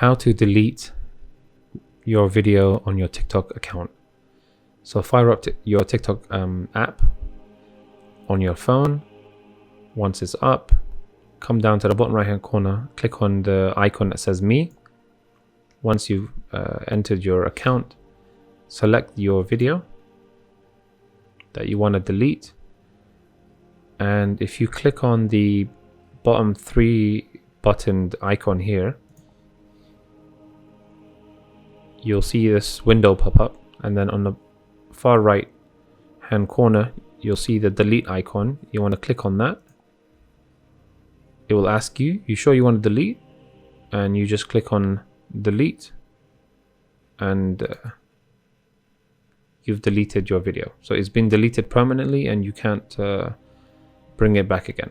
how to delete your video on your TikTok account. So fire up your TikTok app on your phone. Once it's up, come down to the bottom right hand corner, click on the icon that says me. Once you've entered your account, select your video that you want to delete, and if you click on the bottom 3 buttoned icon here, you'll see this window pop up, and then on the far right hand corner you'll see the delete icon. You want to click on that. It will ask you sure you want to delete, and you just click on delete, and you've deleted your video. So it's been deleted permanently and you can't bring it back again.